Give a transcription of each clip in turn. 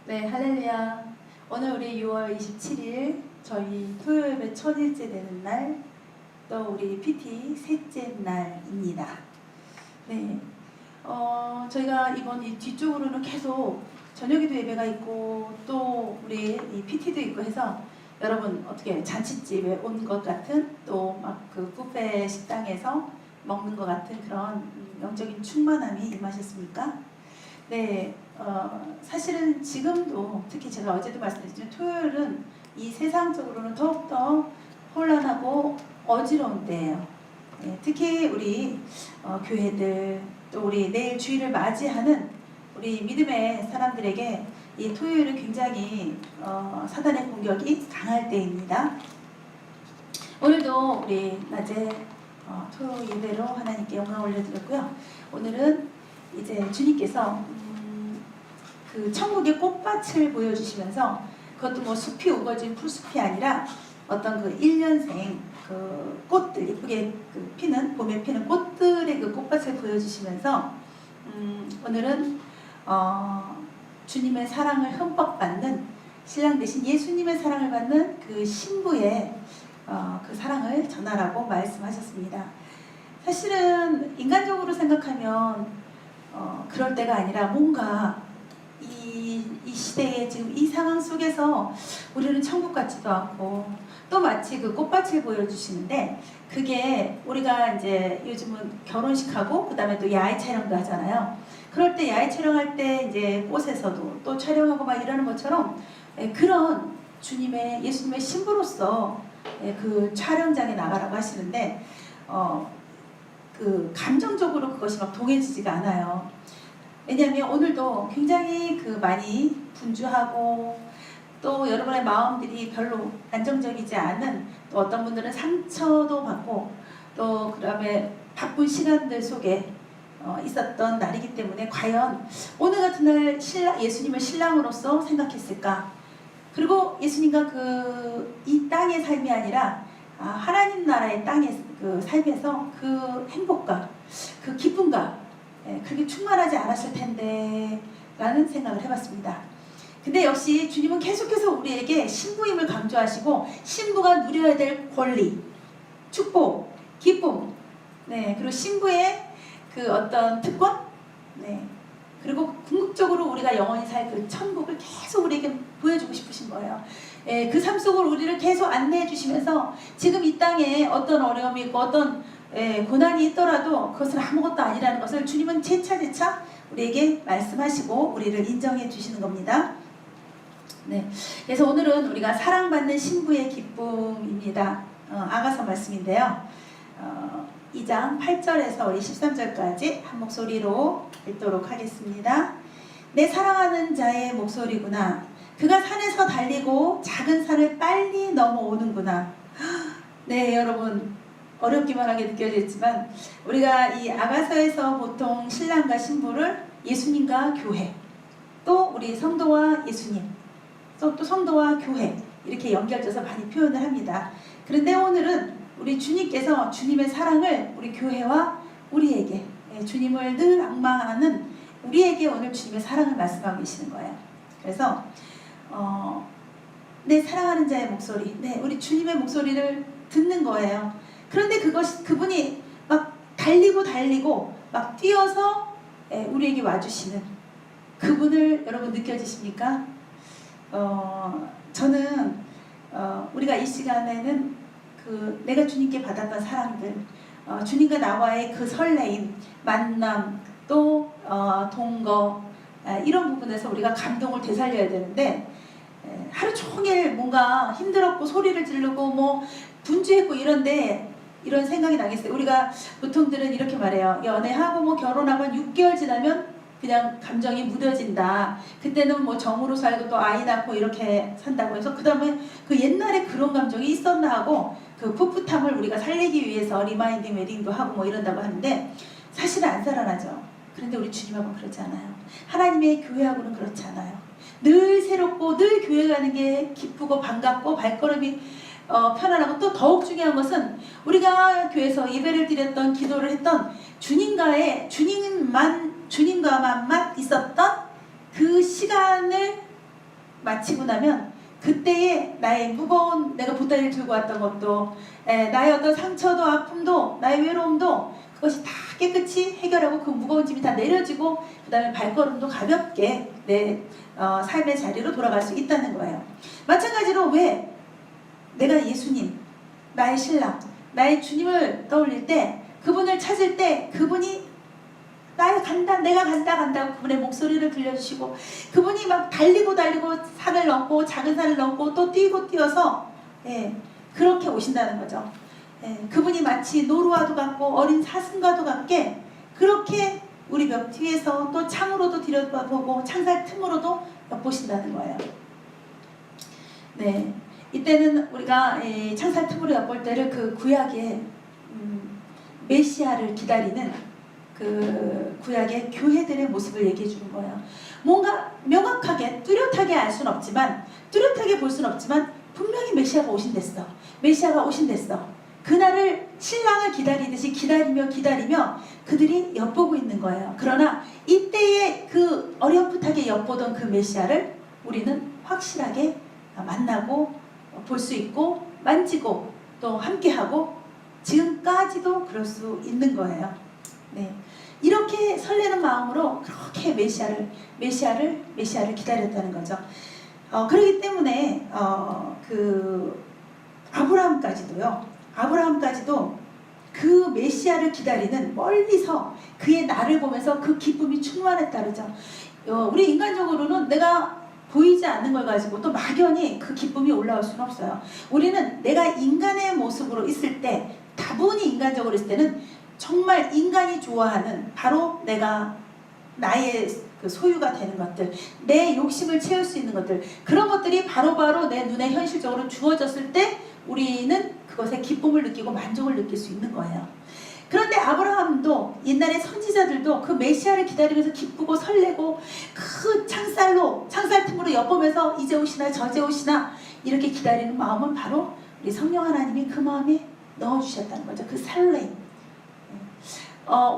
네, 할렐루야. 오늘 우리 6월 27일 저희 토요일에 천일째 되는 날, 또 우리 PT 셋째 날입니다. 네, 저희가 이번 이 뒤쪽으로는 계속 저녁에도 예배가 있고 또 우리 이 PT도 있고 해서 여러분 어떻게 잔칫집에 온 것 같은 또 막 그 뷔페 식당에서 먹는 것 같은 그런 영적인 충만함이 임하셨습니까? 네, 사실은 지금도 특히 제가 어제도 말씀드렸지만 토요일은 이 세상적으로는 더욱더 혼란하고 어지러운 때예요. 네, 특히 우리 교회들 또 우리 내일 주일을 맞이하는 우리 믿음의 사람들에게 이 토요일은 굉장히 사단의 공격이 강할 때입니다. 오늘도 우리 낮에 토요 예배로 하나님께 영광 올려드렸고요. 오늘은 이제 주님께서 그 천국의 꽃밭을 보여주시면서 그것도 뭐 숲이 우거진 풀숲이 아니라 어떤 그 1년생 그 꽃들 예쁘게 그 피는 봄에 피는 꽃들의 그 꽃밭을 보여주시면서 오늘은 주님의 사랑을 흠뻑 받는 신랑 대신 예수님의 사랑을 받는 그 신부의 그 사랑을 전하라고 말씀하셨습니다. 사실은 인간적으로 생각하면 그럴 때가 아니라 뭔가 이 시대에 지금 이 상황 속에서 우리는 천국 같지도 않고 또 마치 그 꽃밭을 보여주시는데 그게 우리가 이제 요즘은 결혼식하고 그 다음에 또 야외 촬영도 하잖아요. 그럴 때 야외 촬영할 때 이제 꽃에서도 또 촬영하고 막 이러는 것처럼 그런 예수님의 신부로서 그 촬영장에 나가라고 하시는데 그 감정적으로 그것이 막 동해지지가 않아요. 왜냐하면 오늘도 굉장히 그 많이 분주하고 또 여러분의 마음들이 별로 안정적이지 않은 또 어떤 분들은 상처도 받고 또 그 다음에 바쁜 시간들 속에 있었던 날이기 때문에 과연 오늘 같은 날 예수님을 신랑으로서 생각했을까? 그리고 예수님과 이 땅의 삶이 아니라 하나님 나라의 땅의 그 삶에서 그 행복과 그 기쁨과 그렇게 충만하지 않았을 텐데 라는 생각을 해봤습니다. 근데 역시 주님은 계속해서 우리에게 신부임을 강조하시고 신부가 누려야 될 권리, 축복, 기쁨, 그리고 신부의 그 어떤 특권, 그리고 궁극적으로 우리가 영원히 살 그 천국을 계속 우리에게 보여주고 싶으신 거예요. 그 삶 속으로 우리를 계속 안내해 주시면서 지금 이 땅에 어떤 어려움이 있고 어떤 고난이 있더라도 그것은 아무것도 아니라는 것을 주님은 재차 우리에게 말씀하시고 우리를 인정해 주시는 겁니다. 그래서 오늘은 우리가 사랑받는 신부의 기쁨입니다. 아가서 말씀인데요. 2장 8절에서 우리 13절까지 한 목소리로 읽도록 하겠습니다. 내 사랑하는 자의 목소리구나. 그가 산에서 달리고 작은 산을 빨리 넘어오는구나. 네, 여러분 어렵기만 하게 느껴지지만 우리가 이 아가서에서 보통 신랑과 신부를 예수님과 교회, 또 우리 성도와 예수님, 또 성도와 교회 이렇게 연결돼서 많이 표현을 합니다. 그런데 오늘은 우리 주님께서 주님의 사랑을 우리 교회와 우리에게 주님을 늘 앙망하는 우리에게 오늘 주님의 사랑을 말씀하고 계시는 거예요. 그래서 내 사랑하는 자의 목소리, 우리 주님의 목소리를 듣는 거예요. 그런데 그분이 막 달리고 막 뛰어서 우리에게 와주시는 그분을 여러분 느껴지십니까? 저는 우리가 이 시간에는 내가 주님께 받았던 사랑들, 주님과 나와의 그 설레임, 만남, 또 동거 이런 부분에서 우리가 감동을 되살려야 되는데 하루 종일 뭔가 힘들었고 소리를 지르고 뭐 분주했고 이런데 이런 생각이 나겠어요. 우리가 보통들은 이렇게 말해요. 연애하고 뭐 결혼하고 한 6개월 지나면 그냥 감정이 무뎌진다. 그때는 뭐 정으로 살고 또 아이 낳고 이렇게 산다고 해서 그 다음에 그 옛날에 그런 감정이 있었나 하고 그 풋풋함을 우리가 살리기 위해서 리마인딩 웨딩도 하고 뭐 이런다고 하는데 사실은 안 살아나죠. 그런데 우리 주님하고는 그렇지 않아요. 하나님의 교회하고는 그렇지 않아요. 늘 새롭고 늘 교회 가는 게 기쁘고 반갑고 발걸음이 편안하고 또 더욱 중요한 것은 우리가 교회에서 예배를 드렸던 기도를 했던 주님과만 있었던 그 시간을 마치고 나면 그때의 나의 무거운 내가 보따리를 들고 왔던 것도 나의 어떤 상처도 아픔도 나의 외로움도 그것이 다 깨끗이 해결하고 그 무거운 짐이 다 내려지고 그 다음에 발걸음도 가볍게 내 삶의 자리로 돌아갈 수 있다는 거예요. 마찬가지로 왜 내가 예수님, 나의 신랑, 나의 주님을 떠올릴 때 그분을 찾을 때 그분이 나의 간다, 내가 간다 그분의 목소리를 들려주시고 그분이 막 달리고 산을 넘고 작은 산을 넘고 또 뛰고 뛰어서 그렇게 오신다는 거죠. 그분이 마치 노루와도 같고 어린 사슴과도 같게 그렇게 우리 벽 뒤에서 또 창으로도 들여다보고 창살 틈으로도 엿보신다는 거예요. 네, 이때는 우리가 창살 틈으로 엿볼 때를 그 구약의 메시아를 기다리는 그 구약의 교회들의 모습을 얘기해 주는 거예요. 뭔가 명확하게 뚜렷하게 알 수는 없지만 뚜렷하게 볼 수는 없지만 분명히 메시아가 오신댔어. 메시아가 오신댔어. 그날을 신랑을 기다리듯이 기다리며 그들이 엿보고 있는 거예요. 그러나 이때에 그 어렴풋하게 엿보던 그 메시아를 우리는 확실하게 만나고 볼 수 있고 만지고 또 함께하고 지금까지도 그럴 수 있는 거예요. 네, 이렇게 설레는 마음으로 그렇게 메시아를 기다렸다는 거죠. 그렇기 때문에 그 아브라함까지도 그 메시아를 기다리는 멀리서 그의 날을 보면서 그 기쁨이 충만했다 그러죠. 우리 인간적으로는 내가 보이지 않는 걸 가지고 또 막연히 그 기쁨이 올라올 수는 없어요. 우리는 내가 인간의 모습으로 있을 때, 다분히 인간적으로 있을 때는 정말 인간이 좋아하는 바로 나의 그 소유가 되는 것들, 내 욕심을 채울 수 있는 것들, 그런 것들이 바로바로 내 눈에 현실적으로 주어졌을 때 우리는 그것에 기쁨을 느끼고 만족을 느낄 수 있는 거예요. 그런데 아브라함도 옛날에 선지자들도 그 메시아를 기다리면서 기쁘고 설레고 그 창살 틈으로 엿보면서 이제 오시나 저제 오시나 이렇게 기다리는 마음은 바로 우리 성령 하나님이 그 마음에 넣어주셨다는 거죠. 그 설레임.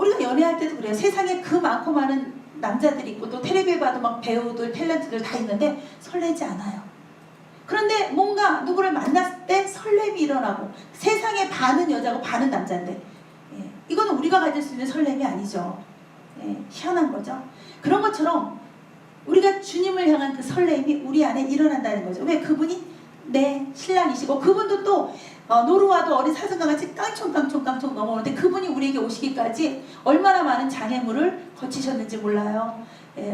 우리가 연애할 때도 그래요. 세상에 그 많고 많은 남자들이 있고 또 텔레비에 봐도 막 배우들, 탤런트들 다 있는데 설레지 않아요. 그런데 뭔가 누구를 만났을 때 설렘이 일어나고 세상에 반은 여자고 반은 남자인데 이거는 우리가 가질 수 있는 설렘이 아니죠. 희한한 거죠. 그런 것처럼 우리가 주님을 향한 그 설렘이 우리 안에 일어난다는 거죠. 왜? 그분이 내 신랑이시고 그분도 또 노루와도 어린 사슴과 같이 깡총깡총 넘어오는데 그분이 우리에게 오시기까지 얼마나 많은 장애물을 거치셨는지 몰라요.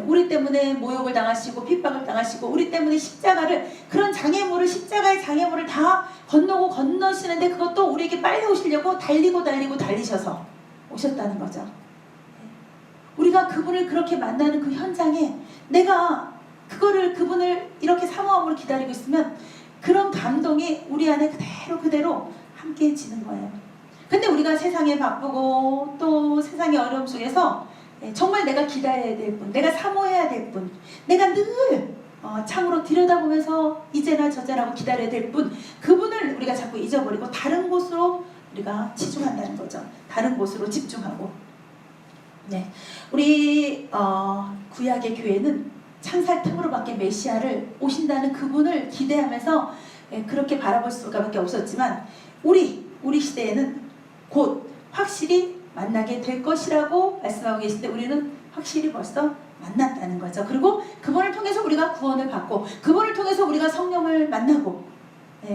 우리 때문에 모욕을 당하시고 핍박을 당하시고 우리 때문에 그런 십자가의 장애물을 다 건너시는데 그것도 우리에게 빨리 오시려고 달리셔서 오셨다는 거죠. 우리가 그분을 그렇게 만나는 그 현장에 내가 그분을 이렇게 사모함으로 기다리고 있으면 그런 감동이 우리 안에 그대로 함께해지는 거예요. 근데 우리가 세상에 바쁘고 또 세상의 어려움 속에서 정말 내가 기다려야 될 분, 내가 사모해야 될 분, 내가 늘 창으로 들여다보면서 이제나 저제라고 기다려야 될 분, 그분을 우리가 자꾸 잊어버리고 다른 곳으로 우리가 치중한다는 거죠. 다른 곳으로 집중하고. 네, 우리 구약의 교회는 창살 틈으로밖에 메시아를 오신다는 그분을 기대하면서 그렇게 바라볼 수밖에 없었지만 우리 시대에는 곧 확실히 만나게 될 것이라고 말씀하고 계신데 우리는 확실히 벌써 만났다는 거죠. 그리고 그분을 통해서 우리가 구원을 받고 그분을 통해서 우리가 성령을 만나고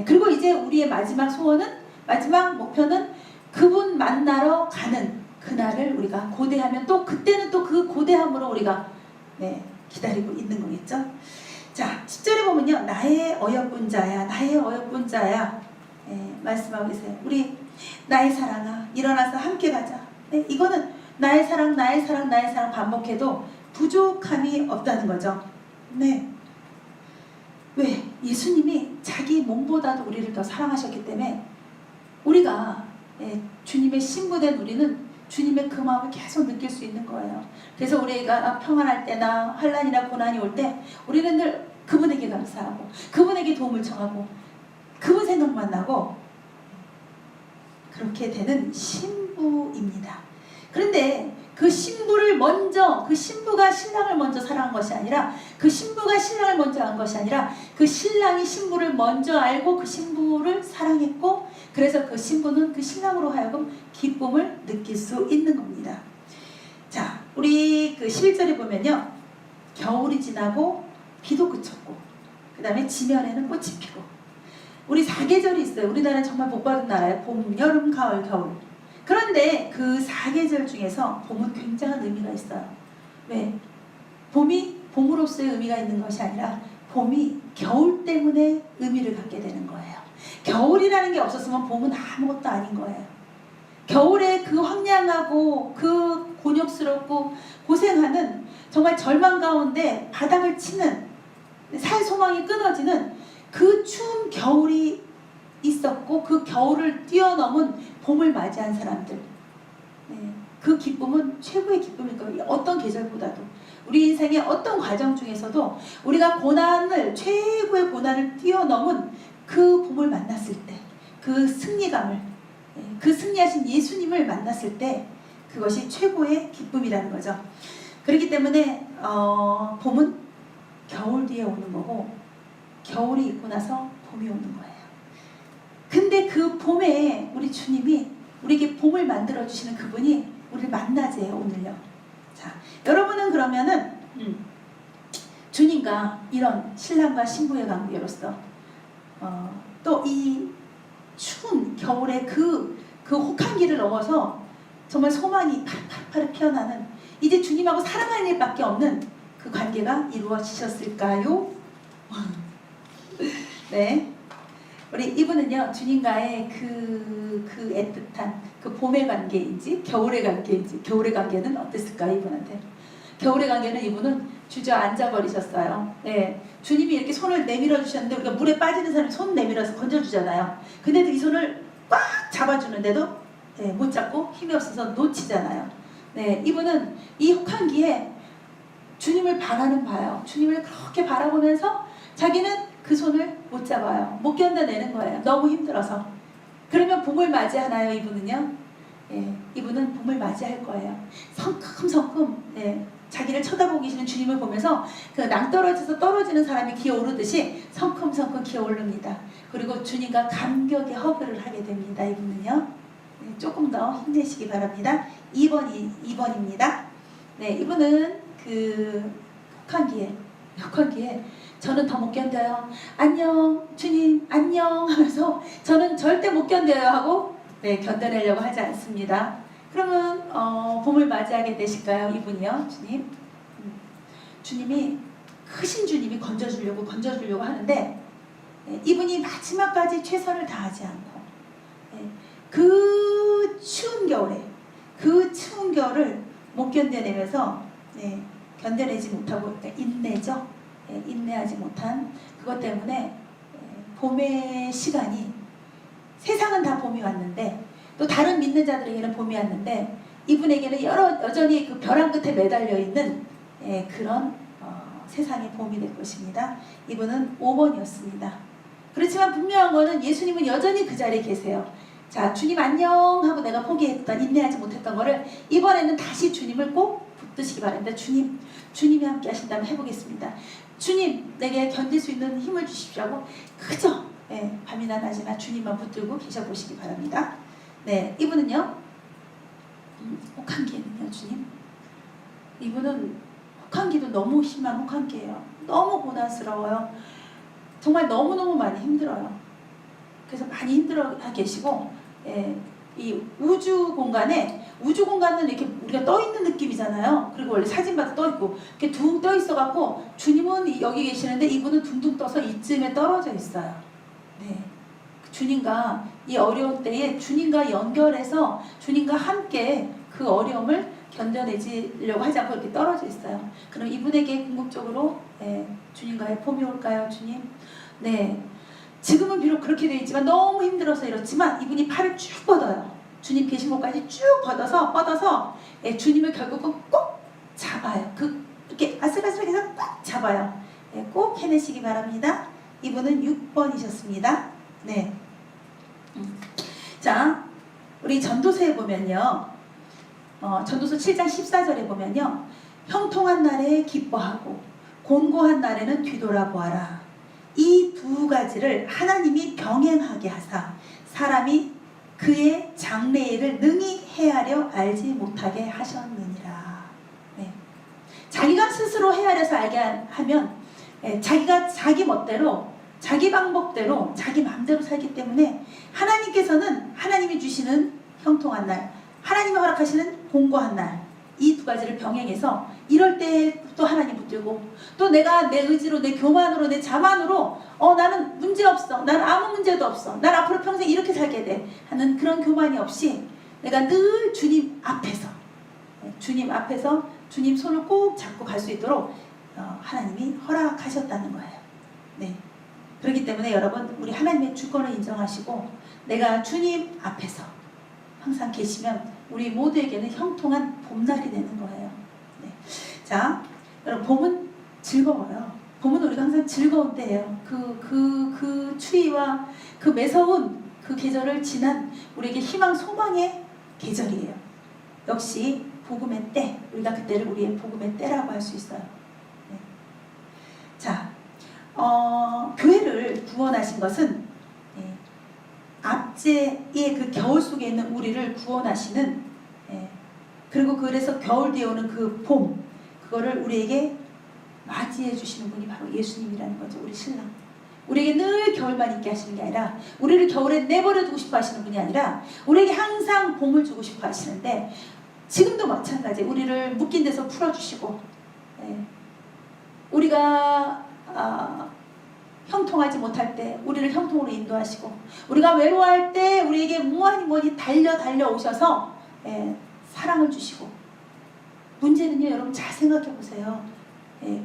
그리고 이제 우리의 마지막 목표는 그분 만나러 가는 그날을 우리가 고대하면 또 그때는 또 그 고대함으로 우리가 기다리고 있는 거겠죠. 자, 10절에 보면요. 나의 어여쁜 자야 말씀하고 계세요. 우리 나의 사랑아 일어나서 함께 가자. 이거는 나의 사랑 반복해도 부족함이 없다는 거죠. 네. 왜? 예수님이 자기 몸보다도 우리를 더 사랑하셨기 때문에 우리가 주님의 신부된 우리는 주님의 그 마음을 계속 느낄 수 있는 거예요. 그래서 우리가 평안할 때나 환난이나 고난이 올 때 우리는 늘 그분에게 감사하고 그분에게 도움을 청하고 그분 생각만 나고 그렇게 되는 신부입니다. 그런데 그 신부를 먼저, 그 신부가 신랑을 먼저 사랑한 것이 아니라, 그 신부가 신랑을 먼저 한 것이 아니라, 그 신랑이 신부를 먼저 알고 그 신부를 사랑했고, 그래서 그 신부는 그 신랑으로 하여금 기쁨을 느낄 수 있는 겁니다. 자, 우리 그 11절에 보면요, 겨울이 지나고 비도 그쳤고, 그 다음에 지면에는 꽃이 피고, 우리 4계절이 있어요. 우리나라는 정말 복받은 나라예요. 봄, 여름, 가을, 겨울. 그런데 그 4계절 중에서 봄은 굉장한 의미가 있어요. 왜? 봄이 봄으로서의 의미가 있는 것이 아니라 봄이 겨울 때문에 의미를 갖게 되는 거예요. 겨울이라는 게 없었으면 봄은 아무것도 아닌 거예요. 겨울에 그 황량하고 그 곤욕스럽고 고생하는, 정말 절망 가운데 바닥을 치는, 살 소망이 끊어지는 그 추운 겨울이 있었고, 그 겨울을 뛰어넘은 봄을 맞이한 사람들, 그 기쁨은 최고의 기쁨일 거예요. 어떤 계절보다도, 우리 인생의 어떤 과정 중에서도 우리가 고난을, 최고의 고난을 뛰어넘은 그 봄을 만났을 때, 그 승리감을, 그 승리하신 예수님을 만났을 때, 그것이 최고의 기쁨이라는 거죠. 그렇기 때문에 봄은 겨울 뒤에 오는 거고, 겨울이 있고 나서 봄이 오는 거예요. 근데 그 봄에 우리 주님이, 우리에게 봄을 만들어 주시는 그분이 우리를 만나재요, 오늘요. 자, 여러분은 그러면은 주님과 이런 신랑과 신부의 관계로서 또 이 추운 겨울의 그 혹한기를 넘어서 정말 소망이 파릇파릇 피어나는, 이제 주님하고 사랑할 일밖에 없는 그 관계가 이루어지셨을까요? 네, 우리 이분은요, 주님과의 그 애틋한 그 봄의 관계인지 겨울의 관계인지, 겨울의 관계는 어땠을까요, 이분한테? 겨울의 관계는 이분은 주저앉아 버리셨어요. 네, 주님이 이렇게 손을 내밀어 주셨는데, 우리가 물에 빠지는 사람이 손 내밀어서 건져주잖아요. 근데도 이 손을 꽉 잡아주는데도 못 잡고 힘이 없어서 놓치잖아요. 네, 이분은 이 혹한기에 주님을 바라는 바요. 주님을 그렇게 바라보면서 자기는 그 손을 못 잡아요. 못 견뎌내는 거예요. 너무 힘들어서. 그러면 봄을 맞이하나요, 이분은요? 이분은 봄을 맞이할 거예요. 성큼성큼, 자기를 쳐다보고 계시는 주님을 보면서 그 낭떠러져서 떨어지는 사람이 기어오르듯이 성큼성큼 기어오릅니다. 그리고 주님과 감격의 허그를 하게 됩니다. 이분은요. 조금 더 힘내시기 바랍니다. 2번입니다. 네, 이분은 그 혹한기에 저는 더 못 견뎌요. 안녕, 주님, 안녕 하면서 저는 절대 못 견뎌요 하고 견뎌내려고 하지 않습니다. 그러면 봄을 맞이하게 되실까요? 이분이요, 주님. 주님이, 크신 주님이 건져주려고 하는데, 이분이 마지막까지 최선을 다하지 않고, 그 추운 겨울을 못 견뎌내면서, 견뎌내지 못하고, 그러니까 인내죠. 인내하지 못한 그것 때문에 봄의 시간이, 세상은 다 봄이 왔는데, 또 다른 믿는 자들에게는 봄이 왔는데, 이분에게는 여전히 그 벼랑 끝에 매달려 있는 그런 세상의 봄이 될 것입니다. 이분은 5번이었습니다. 그렇지만 분명한 거는 예수님은 여전히 그 자리에 계세요. 자, 주님 안녕 하고 내가 포기했던, 인내하지 못했던 거를 이번에는 다시 주님을 꼭 붙드시기 바랍니다. 주님이 함께 하신다면 해보겠습니다. 주님, 내게 견딜 수 있는 힘을 주십시오 하고 그저 밤이나 낮이나 주님만 붙들고 계셔보시기 바랍니다. 네, 이분은요, 혹한기에는요, 주님, 이분은 혹한기도 너무 심한 혹한기예요. 너무 고난스러워요. 정말 너무너무 많이 힘들어요. 그래서 많이 힘들어 계시고, 이 우주 공간은 이렇게 우리가 떠 있는 느낌이잖아요. 그리고 원래 사진 봐도 떠 있고, 이렇게 둥 떠 있어갖고, 주님은 여기 계시는데 이분은 둥둥 떠서 이쯤에 떨어져 있어요. 네. 주님과 이 어려운 때에 주님과 연결해서 주님과 함께 그 어려움을 견뎌내려고 하지 않고 이렇게 떨어져 있어요. 그럼 이분에게 궁극적으로 주님과의 봄이 올까요, 주님? 네. 지금은 비록 그렇게 되어 있지만 너무 힘들어서 이렇지만 이분이 팔을 쭉 뻗어요. 주님 계신 곳까지 쭉 뻗어서 주님을 결국은 꼭 잡아요. 이렇게 아슬아슬하게 꽉 잡아요. 꼭 해내시기 바랍니다. 이분은 6번이셨습니다. 네. 자, 우리 전도서에 보면요, 전도서 7장 14절에 보면요. 형통한 날에 기뻐하고 곤고한 날에는 뒤돌아보아라. 이 두 가지를 하나님이 병행하게 하사 사람이 그의 장래일을 능히 헤아려 알지 못하게 하셨느니라. 네. 자기가 스스로 헤아려서 알게 하면 자기가 자기 멋대로 자기 방법대로 자기 마음대로 살기 때문에 하나님께서는 하나님이 주시는 형통한 날, 하나님이 허락하시는 공고한 날, 이 두 가지를 병행해서 이럴 때 또 하나님 붙들고 또 내가 내 의지로 내 교만으로 내 자만으로 나는 문제없어, 난 아무 문제도 없어, 난 앞으로 평생 이렇게 살게 돼 하는 그런 교만이 없이 내가 늘 주님 앞에서 주님 손을 꼭 잡고 갈 수 있도록 하나님이 허락하셨다는 거예요. 네. 그렇기 때문에 여러분, 우리 하나님의 주권을 인정하시고 내가 주님 앞에서 항상 계시면 우리 모두에게는 형통한 봄날이 되는 거예요. 네. 자, 여러분, 봄은 즐거워요. 봄은 우리가 항상 즐거운 때예요. 그 추위와 그 매서운 그 계절을 지난 우리에게 희망, 소망의 계절이에요. 역시 복음의 때, 우리가 그때를 우리의 복음의 때라고 할 수 있어요. 네. 자, 교회를 구원하신 것은 압제의 그 겨울 속에 있는 우리를 구원하시는, 그리고 그래서 겨울 뒤에 오는 그 봄, 그거를 우리에게 맞이해 주시는 분이 바로 예수님이라는 거죠. 우리 신랑. 우리에게 늘 겨울만 있게 하시는 게 아니라, 우리를 겨울에 내버려 두고 싶어 하시는 분이 아니라 우리에게 항상 봄을 주고 싶어 하시는데, 지금도 마찬가지 우리를 묶인 데서 풀어주시고, 우리가 형통하지 못할 때 우리를 형통으로 인도하시고, 우리가 외로워할 때 우리에게 무한히 달려 오셔서 사랑을 주시고. 문제는요, 여러분 잘 생각해 보세요.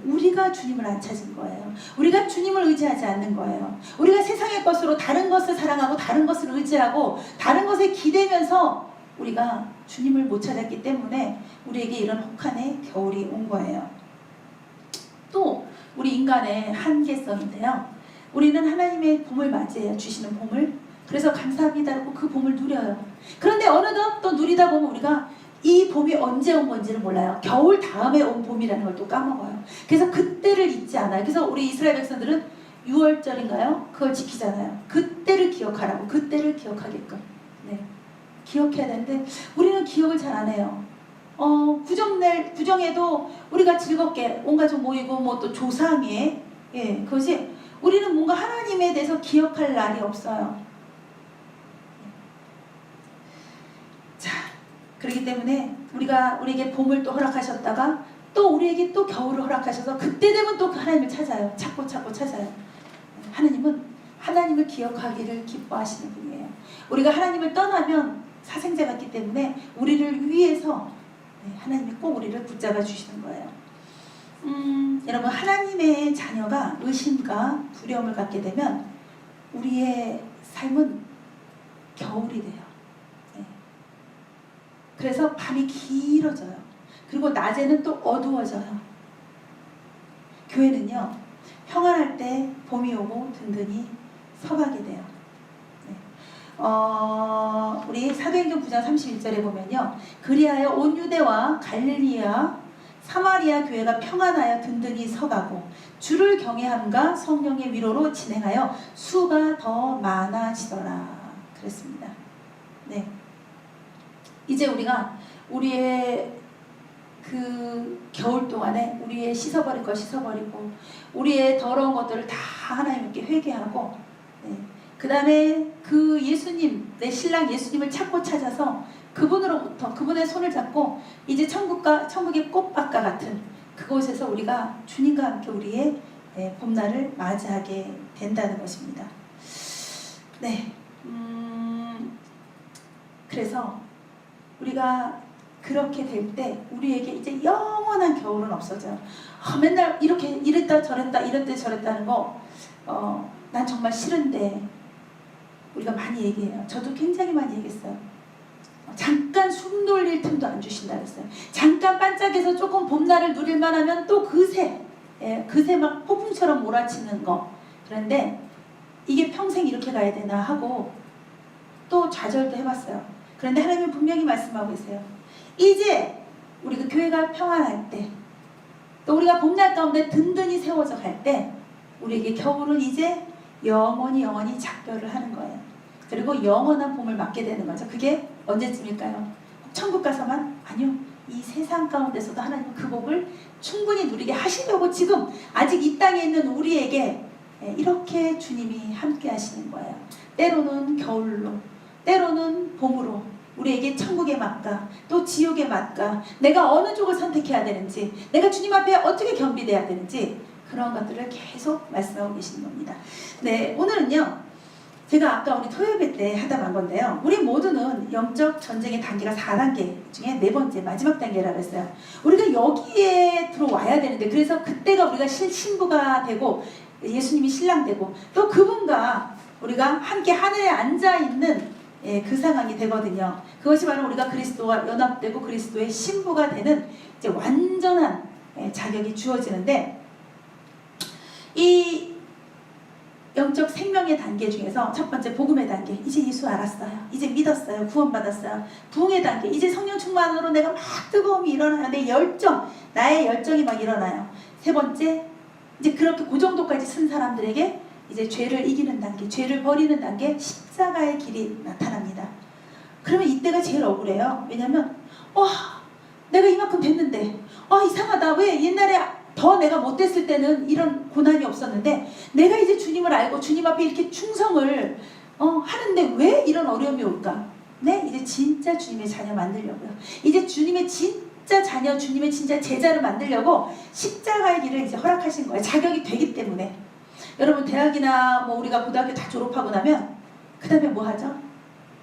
우리가 주님을 안 찾은 거예요. 우리가 주님을 의지하지 않는 거예요. 우리가 세상의 것으로 다른 것을 사랑하고 다른 것을 의지하고 다른 것에 기대면서 우리가 주님을 못 찾았기 때문에 우리에게 이런 혹한의 겨울이 온 거예요. 또 우리 인간의 한계성인데요, 우리는 하나님의 봄을 맞이해 주시는 봄을, 그래서 감사합니다라고 그 봄을 누려요. 그런데 어느덧 또 누리다 보면 우리가 이 봄이 언제 온 건지를 몰라요. 겨울 다음에 온 봄이라는 걸 또 까먹어요. 그래서 그때를 잊지 않아요. 그래서 우리 이스라엘 백성들은 6월절인가요? 그걸 지키잖아요. 그때를 기억하라고, 그때를 기억하게끔. 네. 기억해야 되는데 우리는 기억을 잘 안 해요. 구정에도 우리가 즐겁게 온 가족 모이고 뭐 또 조상회, 그것이 우리는 뭔가 하나님에 대해서 기억할 날이 없어요. 자, 그렇기 때문에 우리에게 봄을 또 허락하셨다가 또 우리에게 또 겨울을 허락하셔서 그때 되면 또 그 하나님을 찾아요. 찾고 찾아요. 하나님은 하나님을 기억하기를 기뻐하시는 분이에요. 우리가 하나님을 떠나면 사생자 같기 때문에 우리를 위해서 하나님이 꼭 우리를 붙잡아 주시는 거예요. 여러분, 하나님의 자녀가 의심과 두려움을 갖게 되면 우리의 삶은 겨울이 돼요. 그래서 밤이 길어져요. 그리고 낮에는 또 어두워져요. 교회는요, 평안할 때 봄이 오고 든든히 서가게 돼요. 우리 사도행전 9장 31절에 보면요, 그리하여 온 유대와 갈릴리와 사마리아 교회가 평안하여 든든히 서가고 주를 경외함과 성령의 위로로 진행하여 수가 더 많아지더라 그랬습니다. 네. 이제 우리가 우리의 그 겨울 동안에 우리의 씻어버릴 거 씻어버리고 우리의 더러운 것들을 다 하나님께 회개하고, 그 다음에 그 예수님, 내 신랑 예수님을 찾아서 그분으로부터 그분의 손을 잡고 이제 천국의 꽃밭과 같은 그곳에서 우리가 주님과 함께 우리의 봄날을 맞이하게 된다는 것입니다. 네, 그래서 우리가 그렇게 될 때 우리에게 이제 영원한 겨울은 없어져요. 맨날 이렇게 이랬다 저랬다 이랬다 저랬다는 거 난 정말 싫은데 우리가 많이 얘기해요. 저도 굉장히 많이 얘기했어요. 잠깐 숨 돌릴 틈도 안 주신다 그랬어요. 잠깐 반짝해서 조금 봄날을 누릴만 하면 또 그새 막 폭풍처럼 몰아치는 거. 그런데 이게 평생 이렇게 가야 되나 하고 또 좌절도 해봤어요. 그런데 하나님은 분명히 말씀하고 계세요. 이제 우리 그 교회가 평안할 때, 또 우리가 봄날 가운데 든든히 세워져 갈 때, 우리에게 겨울은 이제 영원히 작별을 하는 거예요. 그리고 영원한 봄을 맞게 되는 거죠. 그게 언제쯤일까요? 천국 가서만? 아니요. 이 세상 가운데서도 하나님은 그 복을 충분히 누리게 하시려고 지금 아직 이 땅에 있는 우리에게 이렇게 주님이 함께 하시는 거예요. 때로는 겨울로, 때로는 봄으로 우리에게 천국의 맛과 또 지옥의 맛과 내가 어느 쪽을 선택해야 되는지, 내가 주님 앞에 어떻게 겸비돼야 되는지, 그런 것들을 계속 말씀하고 계시는 겁니다. 네, 오늘은요, 제가 아까 우리 토요일 때 하다 간 건데요, 우리 모두는 영적 전쟁의 단계가 4단계 중에 4번째 마지막 단계라고 했어요. 우리가 여기에 들어와야 되는데, 그래서 그때가 우리가 신부가 되고 예수님이 신랑 되고 또 그분과 우리가 함께 하늘에 앉아있는 그 상황이 되거든요. 그것이 바로 우리가 그리스도와 연합되고 그리스도의 신부가 되는 이제 완전한 자격이 주어지는데, 이 영적 생명의 단계 중에서 첫 번째 복음의 단계, 이제 예수 알았어요, 이제 믿었어요, 구원받았어요. 부흥의 단계, 이제 성령 충만으로 내가 막 뜨거움이 일어나요. 내 열정, 나의 열정이 막 일어나요. 세 번째, 이제 그렇게 그 정도까지 쓴 사람들에게 이제 죄를 이기는 단계, 죄를 버리는 단계, 십자가의 길이 나타납니다. 그러면 이때가 제일 억울해요. 왜냐면 내가 이만큼 됐는데 이상하다, 왜 옛날에 더 내가 못됐을 때는 이런 고난이 없었는데 내가 이제 주님을 알고 주님 앞에 이렇게 충성을 하는데 왜 이런 어려움이 올까? 네, 이제 진짜 주님의 자녀 만들려고요. 이제 주님의 진짜 자녀, 주님의 진짜 제자를 만들려고 십자가의 길을 이제 허락하신 거예요. 자격이 되기 때문에. 여러분, 대학이나 뭐 우리가 고등학교 다 졸업하고 나면 그 다음에 뭐 하죠?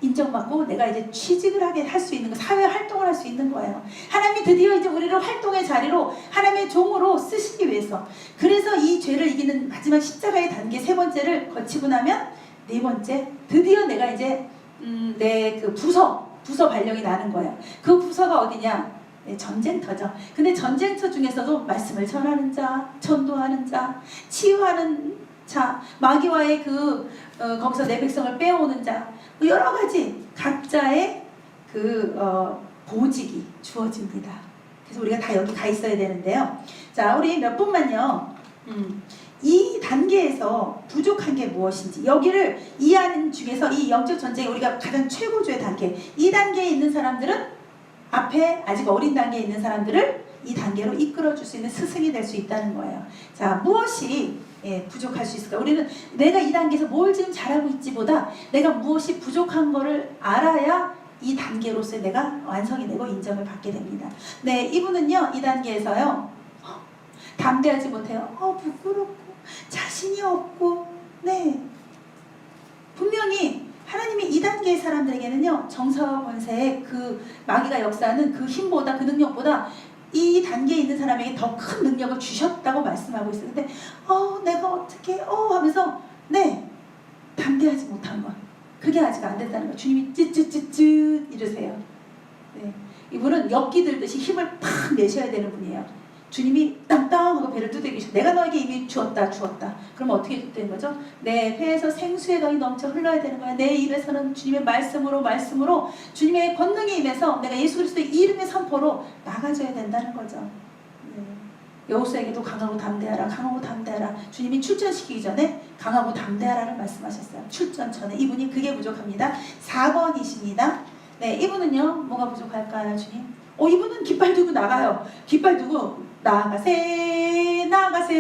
인정받고 내가 이제 취직을 하게 할 수 있는 거, 사회 활동을 할 수 있는 거예요. 하나님이 드디어 이제 우리를 활동의 자리로 하나님의 종으로 쓰시기 위해서. 그래서 이 죄를 이기는 마지막 십자가의 단계 세 번째를 거치고 나면 네 번째, 드디어 내가 이제 내 그 부서 발령이 나는 거예요. 그 부서가 어디냐? 네, 전쟁터죠. 근데 전쟁터 중에서도 말씀을 전하는 자, 전도하는 자, 치유하는 자, 마귀와의 거기서 내 백성을 빼오는 자, 여러 가지 각자의 보직이 주어집니다. 그래서 우리가 다 여기 가 있어야 되는데요. 자, 우리 몇 분만요. 이 단계에서 부족한 게 무엇인지, 여기를 이해하는 중에서 이 영적 전쟁에 우리가 가장 최고조의 단계, 이 단계에 있는 사람들은 앞에 아직 어린 단계에 있는 사람들을 이 단계로 이끌어줄 수 있는 스승이 될 수 있다는 거예요. 자, 무엇이 부족할 수 있을까? 우리는 내가 이 단계에서 뭘 지금 잘하고 있지보다 내가 무엇이 부족한 거를 알아야 이 단계로서 내가 완성이 되고 인정을 받게 됩니다. 네, 이분은요, 이 단계에서요, 담대하지 못해요. 부끄럽고 자신이 없고, 네, 분명히 하나님이 이 단계의 사람들에게는요, 정사와 권세의 그 마귀가 역사하는 그 힘보다, 그 능력보다 이 단계에 있는 사람에게 더 큰 능력을 주셨다고 말씀하고 있어요. 근데 내가 어떻게 하면서 네, 담대하지 못한 것, 그게 아직 안 됐다는 거예요. 주님이 찌찌찌찌 이러세요. 네, 이분은 엿기 들듯이 힘을 팍 내셔야 되는 분이에요. 주님이 땅땅하고 배를 두드리시고 내가 너에게 이미 주었다. 그럼 어떻게 되는 거죠? 내 배에서 생수의 강이 넘쳐 흘러야 되는 거야. 내 입에서는 주님의 말씀으로 주님의 권능이 임해서 내가 예수 그리스도의 이름의 선포로 나가져야 된다는 거죠. 네. 여호수아에게도 강하고 담대하라. 주님이 출전시키기 전에 강하고 담대하라를 말씀하셨어요. 출전 전에. 이분이 그게 부족합니다. 4번이십니다. 네, 이분은요, 뭐가 부족할까요, 주님? 이분은 깃발 들고 나가요. 깃발 들고 나가세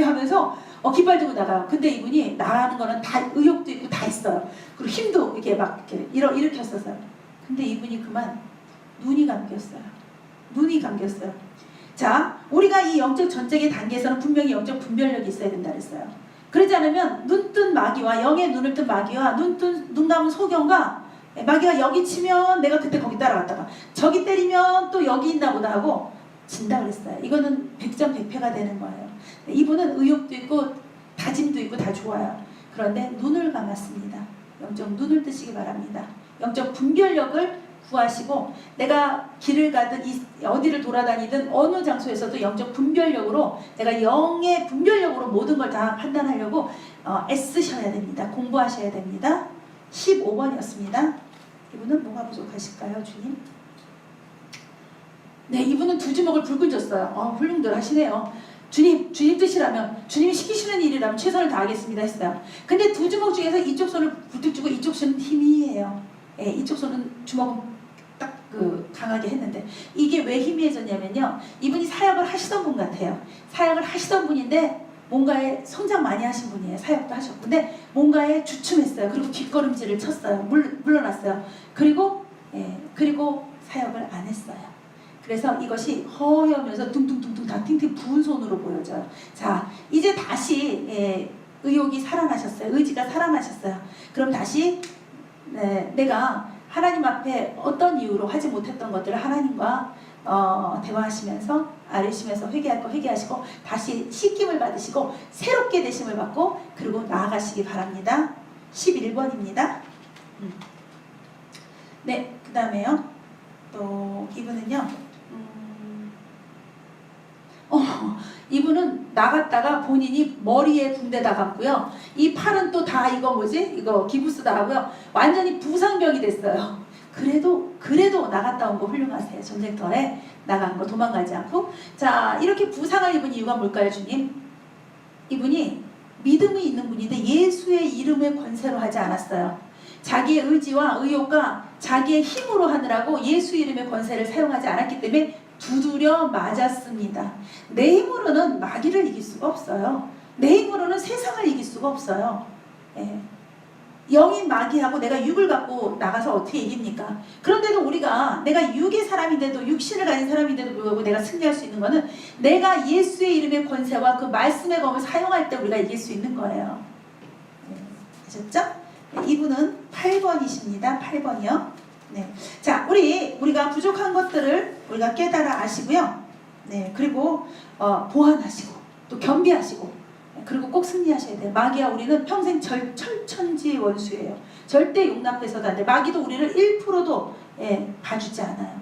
하면서 깃발 들고 나가요. 근데 이분이 나가는 거는 다 의욕도 있고 다 있어요. 그리고 힘도 이렇게 막 이렇게 일으켰었어요. 근데 이분이 그만 눈이 감겼어요. 자, 우리가 이 영적 전쟁의 단계에서는 분명히 영적 분별력이 있어야 된다 그랬어요. 그러지 않으면 눈뜬 마귀와 영의 눈을 뜬 마귀와 눈 감은 소경과 마귀가 여기 치면 내가 그때 거기 따라갔다가 저기 때리면 또 여기 있나 보다 하고 진다 그랬어요. 이거는 100점 100패가 되는 거예요. 이분은 의욕도 있고 다짐도 있고 다 좋아요. 그런데 눈을 감았습니다. 영적 눈을 뜨시기 바랍니다. 영적 분별력을 구하시고 내가 길을 가든 어디를 돌아다니든 어느 장소에서도 영적 분별력으로, 내가 영의 분별력으로 모든 걸 다 판단하려고 애쓰셔야 됩니다. 공부하셔야 됩니다. 15번이었습니다. 이분은 뭐가 부족하실까요, 주님? 네, 이분은 두 주먹을 불끈 줬어요. 훌륭들 하시네요. 주님 뜻이라면, 주님이 시키시는 일이라면 최선을 다하겠습니다 했어요. 근데 두 주먹 중에서 이쪽 손을 불뚝 주고 이쪽 손은 희미해요. 예, 이쪽 손은 주먹은 딱 강하게 했는데, 이게 왜 희미해졌냐면요, 이분이 사역을 하시던 분 같아요. 사역을 하시던 분인데 뭔가에 성장 많이 하신 분이에요. 사역도 하셨고, 근데 뭔가에 주춤했어요. 그리고 뒷걸음질을 쳤어요. 물러났어요. 그리고 사역을 안 했어요. 그래서 이것이 허여면서 둥둥둥둥 다 팅팅 부은 손으로 보여져요. 자, 이제 다시 의욕이 살아나셨어요. 의지가 살아나셨어요. 그럼 다시 내가 하나님 앞에 어떤 이유로 하지 못했던 것들을 하나님과 대화하시면서 아뢰시면서 회개할 거 회개하시고 다시 씻김을 받으시고 새롭게 되심을 받고 그리고 나아가시기 바랍니다. 11번입니다. 네, 그 다음에요. 또 이분은요. 이분은 나갔다가 본인이 머리에 붕대다 감고요. 이 팔은 또 다 이거 기부스다 하고요. 완전히 부상병이 됐어요. 그래도 나갔다 온 거 훌륭하세요. 전쟁터에 나간 거 도망가지 않고. 자, 이렇게 부상을 입은 이유가 뭘까요, 주님? 이분이 믿음이 있는 분인데 예수의 이름의 권세로 하지 않았어요. 자기의 의지와 의욕과 자기의 힘으로 하느라고 예수 이름의 권세를 사용하지 않았기 때문에 두드려 맞았습니다. 내 힘으로는 마귀를 이길 수가 없어요. 내 힘으로는 세상을 이길 수가 없어요. 영인 마귀하고 내가 육을 갖고 나가서 어떻게 이깁니까? 그런데도 내가 육의 사람인데도, 육신을 가진 사람인데도 불구하고 내가 승리할 수 있는 것은 내가 예수의 이름의 권세와 그 말씀의 검을 사용할 때 우리가 이길 수 있는 거예요. 아셨죠? 이분은 8번이십니다. 8번이요. 네. 자, 우리가 부족한 것들을 우리가 깨달아 아시고요. 네. 그리고 보완하시고 또 겸비하시고 그리고 꼭 승리하셔야 돼요. 마귀와 우리는 평생 철천지 원수예요. 절대 용납해서도 안 돼. 마귀도 우리를 1%도 봐주지 않아요.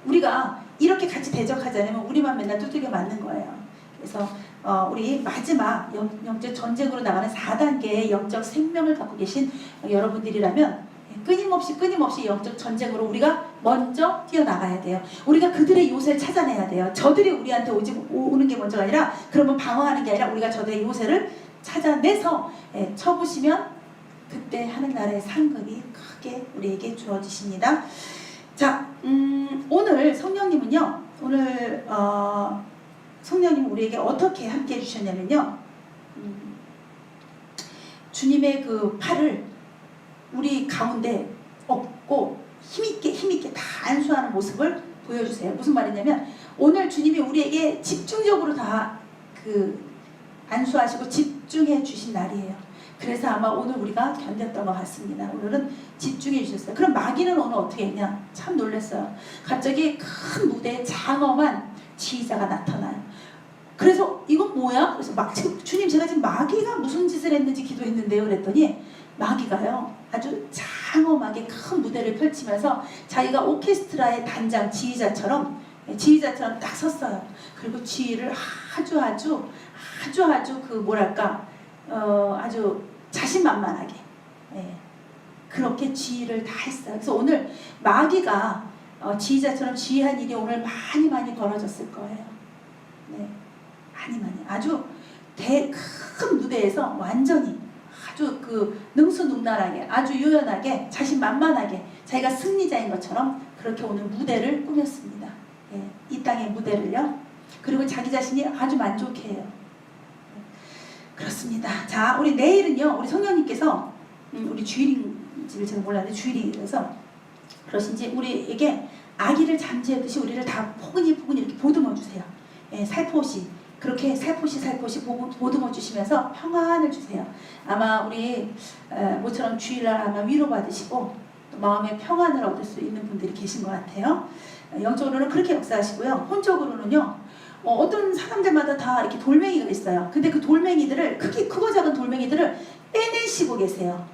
우리가 이렇게 같이 대적하지 않으면 우리만 맨날 두들겨 맞는 거예요. 그래서 우리 마지막 영적 전쟁으로 나가는 4단계의 영적 생명을 갖고 계신 여러분들이라면 끊임없이 영적 전쟁으로 우리가 먼저 뛰어나가야 돼요. 우리가 그들의 요새를 찾아내야 돼요. 저들이 우리한테 오는 게 먼저가 아니라, 그러면 방어하는 게 아니라 우리가 저들의 요새를 찾아내서 쳐부시면 그때 하늘나라의 상급이 크게 우리에게 주어지십니다. 자, 오늘 성령님은요, 성령님은 우리에게 어떻게 함께 해주셨냐면요, 주님의 그 팔을 우리 가운데 업고 힘있게 다 안수하는 모습을 보여주세요. 무슨 말이냐면, 오늘 주님이 우리에게 집중적으로 다 안수하시고 집중해 주신 날이에요. 그래서 아마 오늘 우리가 견뎠던 것 같습니다. 오늘은 집중해 주셨어요. 그럼 마귀는 오늘 어떻게 했냐? 참 놀랐어요. 갑자기 큰 무대에 장엄한 지휘자가 나타나요. 그래서 이건 뭐야? 그래서 지금 주님, 제가 지금 마귀가 무슨 짓을 했는지 기도했는데요. 그랬더니 마귀가요, 아주 장엄하게 큰 무대를 펼치면서 자기가 오케스트라의 단장 지휘자처럼 딱 섰어요. 그리고 지휘를 아주 아주 자신만만하게 그렇게 지휘를 다 했어요. 그래서 오늘 마귀가 지휘자처럼 지휘한 일이 오늘 많이 벌어졌을 거예요. 네, 많이 아주 큰 무대에서 완전히 아주 능수능란하게, 아주 유연하게, 자신만만하게 자기가 승리자인 것처럼 그렇게 오늘 무대를 꾸몄습니다. 이 땅의 무대를요. 그리고 자기 자신이 아주 만족해요. 그렇습니다. 자, 우리 내일은요, 우리 성령님께서 우리 주일인지를 제가 몰랐는데 주일이라서 그러신지 우리에게 아기를 잠재우듯이 우리를 다 포근히 이렇게 보듬어 주세요. 살포시, 그렇게 살포시 보듬어 주시면서 평안을 주세요. 아마 우리 모처럼 주일날 아마 위로받으시고 또 마음의 평안을 얻을 수 있는 분들이 계신 것 같아요. 영적으로는 그렇게 역사하시고요. 혼적으로는요, 어떤 사람들마다 다 이렇게 돌멩이가 있어요. 근데 그 돌멩이들을, 크고 작은 돌멩이들을 빼내시고 계세요.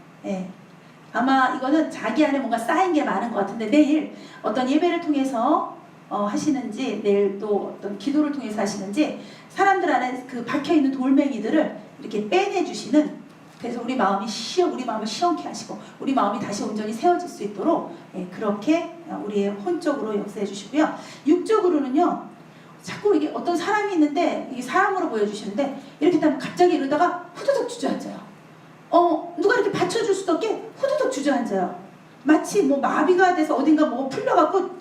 아마 이거는 자기 안에 뭔가 쌓인 게 많은 것 같은데, 내일 어떤 예배를 통해서 하시는지, 내일 또 어떤 기도를 통해서 하시는지, 사람들 안에 박혀있는 돌멩이들을 이렇게 빼내주시는 그래서 우리 마음을 시원케 하시고 우리 마음이 다시 온전히 세워질 수 있도록 그렇게 우리의 혼적으로 역사해 주시고요. 육적으로는요. 자꾸 이게 어떤 사람이 있는데 이게 사람으로 보여주시는데 이렇게 되면 갑자기 이러다가 후두둑 주저앉아요. 누가 이렇게 받쳐줄 수도 없게 후두둑 주저앉아요. 마치 뭐 마비가 돼서 어딘가 뭐 풀려갖고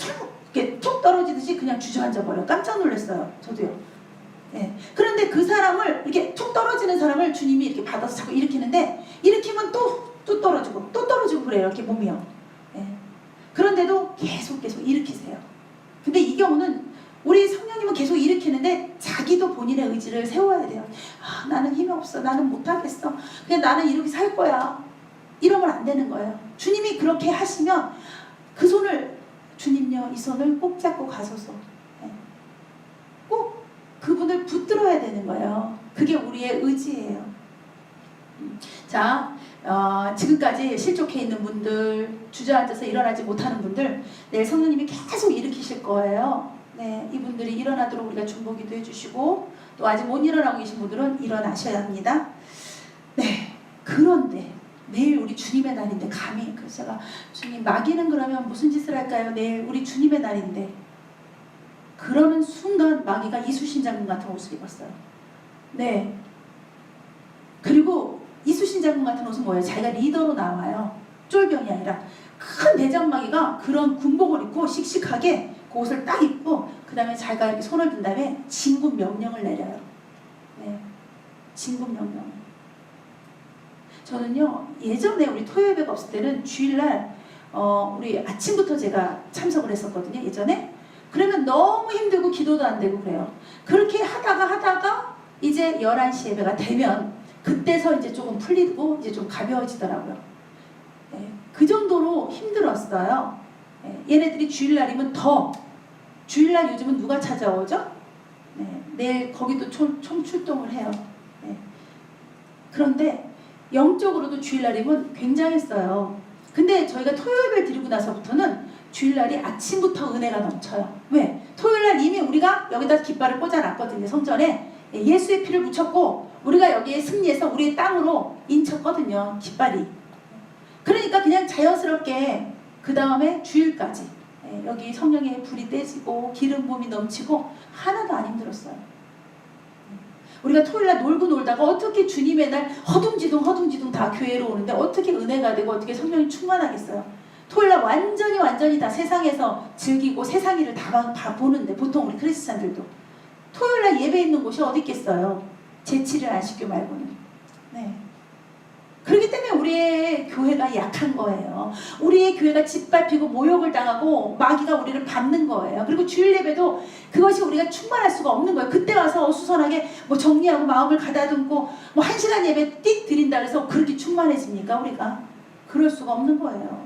이렇게 툭 떨어지듯이 그냥 주저앉아 버려요. 깜짝 놀랐어요. 저도요. 그런데 그 사람을 이렇게 툭 떨어지는 사람을 주님이 이렇게 받아서 자꾸 일으키는데 일으키면 또 떨어지고 그래요. 이렇게 몸이요. 그런데도 계속 일으키세요. 근데 이 경우는 우리 성령님은 계속 일으키는데 자기도 본인의 의지를 세워야 돼요. 나는 힘이 없어. 나는 못하겠어. 그냥 나는 이렇게 살 거야. 이러면 안 되는 거예요. 주님이 그렇게 하시면 그 손을 주님요 이 손을 꼭 잡고 가소서. 꼭 그분을 붙들어야 되는 거예요. 그게 우리의 의지예요. 자, 지금까지 실족해 있는 분들, 주저앉아서 일어나지 못하는 분들, 내일 성령님이 계속 일으키실 거예요. 네, 이분들이 일어나도록 우리가 중보기도 해주시고 또 아직 못 일어나고 계신 분들은 일어나셔야 합니다. 네, 그런데 내일 우리 주님의 날인데 감히 그래서 제가 주님 마귀는 그러면 무슨 짓을 할까요? 내일 우리 주님의 날인데 그러는 순간 마귀가 이수신 장군 같은 옷을 입었어요. 네. 그리고 이수신 장군 같은 옷은 뭐예요? 자기가 리더로 나와요. 쫄병이 아니라 큰 대장마귀가 그런 군복을 입고 씩씩하게 그 옷을 딱 입고 그 다음에 자기가 이렇게 손을 든 다음에 진군 명령을 내려요. 네. 진군 명령. 저는요 예전에 우리 토요예배가 없을 때는 주일날 우리 아침부터 제가 참석을 했었거든요. 예전에. 그러면 너무 힘들고 기도도 안 되고 그래요. 그렇게 하다가 이제 11시 예배가 되면 그때서 이제 조금 풀리고 이제 좀 가벼워지더라고요. 네, 그 정도로 힘들었어요. 네, 얘네들이 주일날이면 더 주일날 요즘은 누가 찾아오죠? 네, 내일 거기도 총 출동을 해요. 네. 그런데 영적으로도 주일날이면 굉장했어요. 근데 저희가 토요일을 드리고 나서부터는 주일날이 아침부터 은혜가 넘쳐요. 왜? 토요일날 이미 우리가 여기다 깃발을 꽂아놨거든요. 성전에 예수의 피를 묻혔고 우리가 여기에 승리해서 우리의 땅으로 인쳤거든요. 깃발이. 그러니까 그냥 자연스럽게 그 다음에 주일까지 여기 성령의 불이 떼지고 기름 부음이 넘치고 하나도 안 힘들었어요. 우리가 토요일날 놀고 놀다가 어떻게 주님의 날 허둥지둥 다 교회로 오는데 어떻게 은혜가 되고 어떻게 성령이 충만하겠어요. 토요일날 완전히 다 세상에서 즐기고 세상 일을 다 보는데 보통 우리 크리스찬들도 토요일날 예배 있는 곳이 어디 있겠어요. 제7일 안식교 말고는. 네. 그렇기 때문에 우리의 교회가 약한 거예요. 우리의 교회가 짓밟히고 모욕을 당하고 마귀가 우리를 밟는 거예요. 그리고 주일 예배도 그것이 우리가 충만할 수가 없는 거예요. 그때 와서 어수선하게 뭐 정리하고 마음을 가다듬고 뭐 1시간 예배 띡 드린다 그래서 그렇게 충만해집니까 우리가? 그럴 수가 없는 거예요.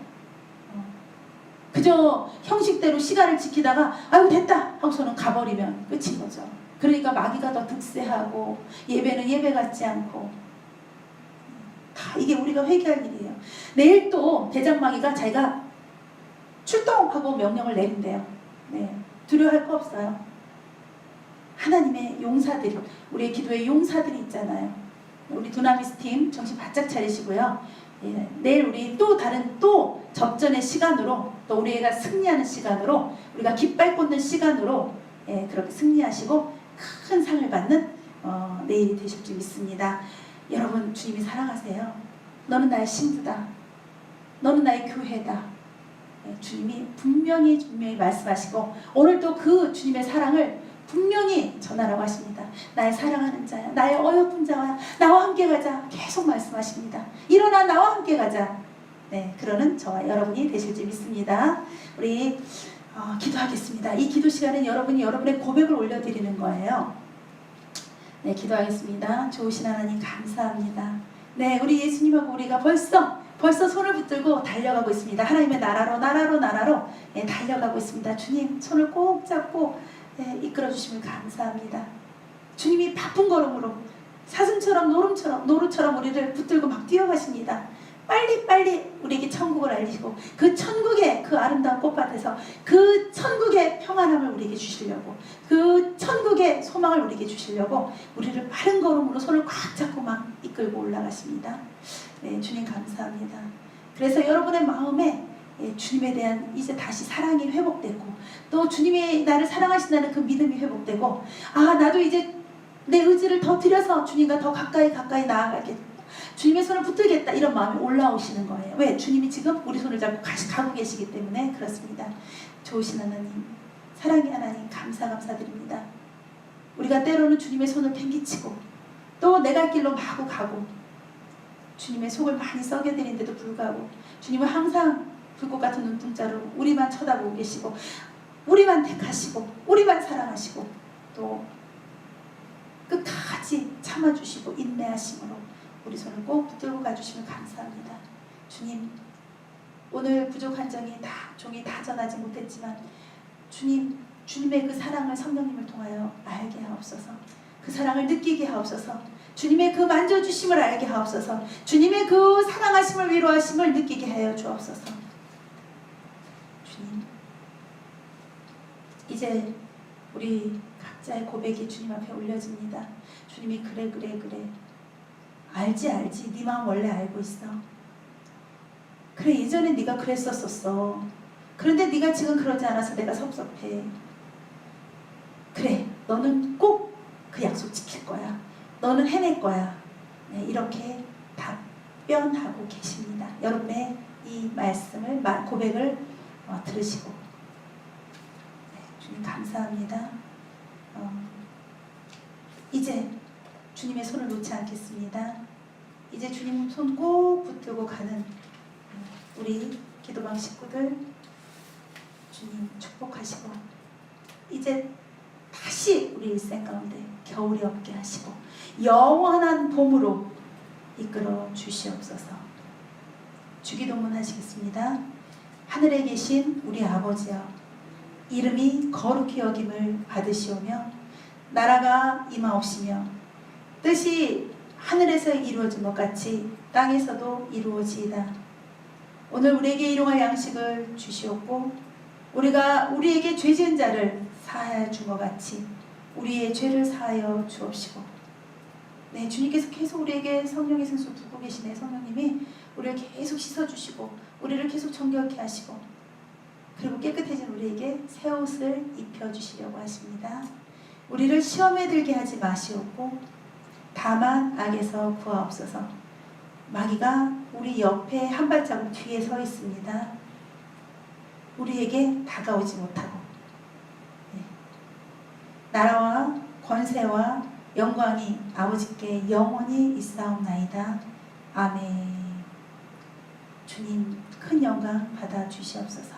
그저 형식대로 시간을 지키다가 아이고 됐다 하고서는 가버리면 끝인 거죠. 그러니까 마귀가 더 득세하고 예배는 예배 같지 않고 다 이게 우리가 회개할 일이에요. 내일 또 대장마귀가 자기가 출동하고 명령을 내린대요. 네, 두려워할 거 없어요. 하나님의 용사들이 우리의 기도의 용사들이 있잖아요. 우리 두나미스 팀 정신 바짝 차리시고요. 내일 우리 또 다른 또 접전의 시간으로 또 우리가 승리하는 시간으로 우리가 깃발 꽂는 시간으로 그렇게 승리하시고 큰 상을 받는 내일이 되실 줄 믿습니다. 여러분 주님이 사랑하세요. 너는 나의 신부다. 너는 나의 교회다. 주님이 분명히 말씀하시고 오늘도 그 주님의 사랑을 분명히 전하라고 하십니다. 나의 사랑하는 자야, 나의 어여쁜 자야, 나와 함께 가자 계속 말씀하십니다. 일어나 나와 함께 가자. 네, 그러는 저와 여러분이 되실 줄 믿습니다. 우리 기도하겠습니다. 이 기도 시간은 여러분이 여러분의 고백을 올려드리는 거예요. 네, 기도하겠습니다. 좋으신 하나님 감사합니다. 네, 우리 예수님하고 우리가 벌써 손을 붙들고 달려가고 있습니다. 하나님의 나라로 달려가고 있습니다. 주님 손을 꼭 잡고 이끌어주심을 감사합니다. 주님이 바쁜 걸음으로 사슴처럼 노루처럼 우리를 붙들고 막 뛰어가십니다. 빨리 우리에게 천국 천국을 알리시고 그 천국의 그 아름다운 꽃밭에서 그 천국의 평안함을 우리에게 주시려고, 그 천국의 소망을 우리에게 주시려고 우리를 바른 걸음으로 손을 꽉 잡고 막 이끌고 올라가십니다. 네, 주님 감사합니다. 그래서 여러분의 마음에 주님에 대한 이제 다시 사랑이 회복되고, 또 주님이 나를 사랑하신다는 그 믿음이 회복되고, 아 나도 이제 내 의지를 더 들여서 주님과 더 가까이 나아가겠다, 주님의 손을 붙들겠다, 이런 마음이 올라오시는 거예요. 왜? 주님이 지금 우리 손을 잡고 가고 계시기 때문에 그렇습니다. 좋으신 하나님, 사랑의 하나님, 감사드립니다. 우리가 때로는 주님의 손을 팽개치고 또 내 갈 길로 마구 가고 주님의 속을 많이 썩여드린데도 불구하고 주님은 항상 불꽃 같은 눈동자로 우리만 쳐다보고 계시고, 우리만 택하시고, 우리만 사랑하시고, 또 끝까지 참아주시고 인내하심으로 우리 손을 꼭 붙들고 가주시면 감사합니다. 주님, 오늘 부족한 종이 다 전하지 못했지만 주님의 그 사랑을 성령님을 통하여 알게 하옵소서. 그 사랑을 느끼게 하옵소서. 주님의 그 만져주심을 알게 하옵소서. 주님의 그 사랑하심을, 위로하심을 느끼게 하여 주옵소서. 주님, 이제 우리 각자의 고백이 주님 앞에 올려집니다. 주님이 그래 알지 네 마음 원래 알고 있어. 그래, 예전에 네가 그랬었어. 그런데 네가 지금 그러지 않아서 내가 섭섭해. 그래, 너는 꼭 그 약속 지킬 거야. 너는 해낼 거야. 네, 이렇게 답변하고 계십니다. 여러분의 이 말씀을, 고백을 들으시고, 네, 주님 감사합니다. 이제 주님의 손을 놓지 않겠습니다. 이제 주님 손 꼭 붙들고 가는 우리 기도방 식구들 주님 축복하시고, 이제 다시 우리 일생 가운데 겨울이 없게 하시고 영원한 봄으로 이끌어 주시옵소서. 주기도문 하시겠습니다. 하늘에 계신 우리 아버지여, 이름이 거룩히 여김을 받으시오며 나라가 임하옵시며 뜻이 하늘에서 이루어진 것 같이 땅에서도 이루어지이다. 오늘 우리에게 일용할 양식을 주시옵고, 우리가 우리에게 죄 지은 자를 사하여 준 것 같이 우리의 죄를 사하여 주옵시고. 네, 주님께서 계속 우리에게 성령의 생수 붓고 계시네. 성령님이 우리를 계속 씻어주시고 우리를 계속 정결케 하시고, 그리고 깨끗해진 우리에게 새 옷을 입혀주시려고 하십니다. 우리를 시험에 들게 하지 마시옵고 다만 악에서 구하옵소서. 마귀가 우리 옆에 한 발자국 뒤에 서 있습니다. 우리에게 다가오지 못하고, 네. 나라와 권세와 영광이 아버지께 영원히 있사옵나이다. 아멘. 주님 큰 영광 받아 주시옵소서.